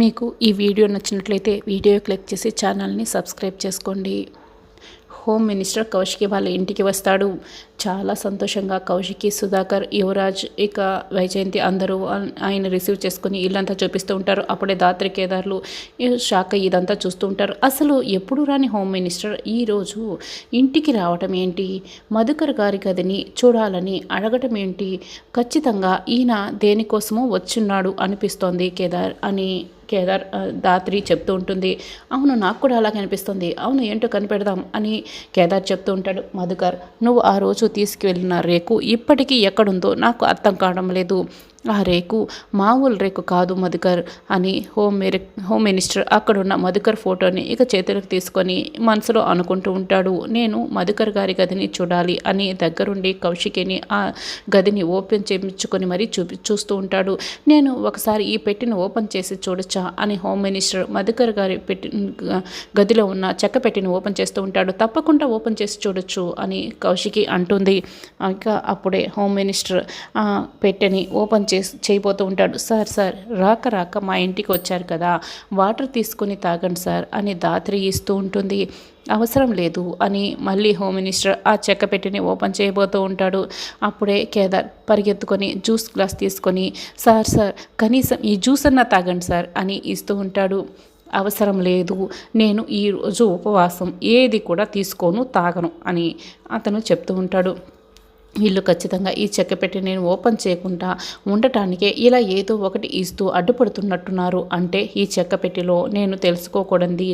మీకు ఈ వీడియో నచ్చినట్లయితే వీడియో క్లిక్ చేసి ఛానల్ని సబ్స్క్రైబ్ చేసుకోండి. హోమ్ మినిస్టర్ కౌశికి వాళ్ళ ఇంటికి వస్తాడు. చాలా సంతోషంగా కౌశికి, సుధాకర్, యువరాజ్, ఇక వైజయంతి అందరూ ఆయన రిసీవ్ చేసుకుని ఇల్లంతా చూపిస్తూ ఉంటారు. అప్పుడే దాత్రి కేదార్లు షాక్ ఇదంతా చూస్తూ ఉంటారు. అసలు ఎప్పుడు రాని హోమ్ మినిస్టర్ ఈరోజు ఇంటికి రావటం ఏంటి, మధుకర్ గారి గదిని చూడాలని అడగటం ఏంటి, ఖచ్చితంగా ఈయన దేనికోసమో వచ్చున్నాడు అనిపిస్తోంది కేదార్ దాత్రి చెప్తూ ఉంటుంది. అవును, నాకు కూడా అలాగే అనిపిస్తుంది. అవును, ఏంటో కనిపెడదాం అని కేదార్ చెప్తూ ఉంటాడు. మధుకర్, నువ్వు ఆ రోజు తీసుకువెళ్ళిన రేకు ఇప్పటికీ ఎక్కడుందో నాకు అర్థం కావడం లేదు. ఆ రేకు మామూలు రేకు కాదు మధుకర్ అని హోమ్ మినిస్టర్ అక్కడున్న మధుకర్ ఫోటోని ఇక చేతులకు తీసుకొని మనసులో అనుకుంటూ ఉంటాడు. నేను మధుకర్ గారి గదిని చూడాలి అని దగ్గరుండి కౌశికిని ఆ గదిని ఓపెన్ చేయించుకొని మరీ చూస్తూ ఉంటాడు. నేను ఒకసారి ఈ పెట్టిని ఓపెన్ చేసి చూడొచ్చా అని హోమ్ మినిస్టర్ మధుకర్ గారి గదిలో ఉన్న చెక్క పెట్టిని ఓపెన్ చేస్తూ ఉంటాడు. తప్పకుండా ఓపెన్ చేసి చూడొచ్చు అని కౌశికి అంటుంది. ఇక అప్పుడే హోమ్ మినిస్టర్ పెట్టెని ఓపెన్ చేయబోతూ ఉంటాడు. సార్ రాక మా ఇంటికి వచ్చారు కదా, వాటర్ తీసుకొని తాగండి సార్ అని దాత్రి ఇస్తూ ఉంటుంది. అవసరం లేదు అని మళ్ళీ హోమ్ మినిస్టర్ ఆ చెక్క పెట్టిని ఓపెన్ చేయబోతూ ఉంటాడు. అప్పుడే కేదార్ పరిగెత్తుకొని జ్యూస్ గ్లాస్ తీసుకొని సార్ కనీసం ఈ జ్యూస్ అన్నా తాగండి సార్ అని ఇస్తూ ఉంటాడు. అవసరం లేదు, నేను ఈరోజు ఉపవాసం, ఏది కూడా తీసుకోను, తాగను అని అతను చెప్తూ ఉంటాడు. వీళ్ళు ఖచ్చితంగా ఈ చెక్క పెట్టి నేను ఓపెన్ చేయకుండా ఉండటానికే ఇలా ఏదో ఒకటి ఇస్తూ అడ్డుపడుతున్నట్టున్నారు. అంటే ఈ చెక్క పెట్టిలో నేను తెలుసుకోకూడదు,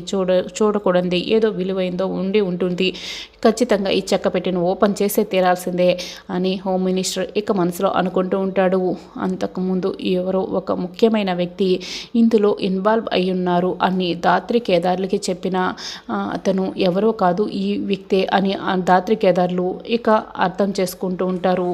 చూడకూడదు ఏదో విలువైందో ఉంటుంది. ఖచ్చితంగా ఈ చెక్క పెట్టిని ఓపెన్ చేసే తీరాల్సిందే అని హోమ్ మినిస్టర్ ఇక మనసులో అనుకుంటూ ఉంటాడు. అంతకుముందు ఎవరో ఒక ముఖ్యమైన వ్యక్తి ఇందులో ఇన్వాల్వ్ అయి ఉన్నారు అని దాత్రి కేదార్లకి చెప్పిన అతను ఎవరో కాదు, ఈ వ్యక్తే అని దాత్రి కేదార్లు ఇక అర్థం చేసుకుంటూ ఉంటారు.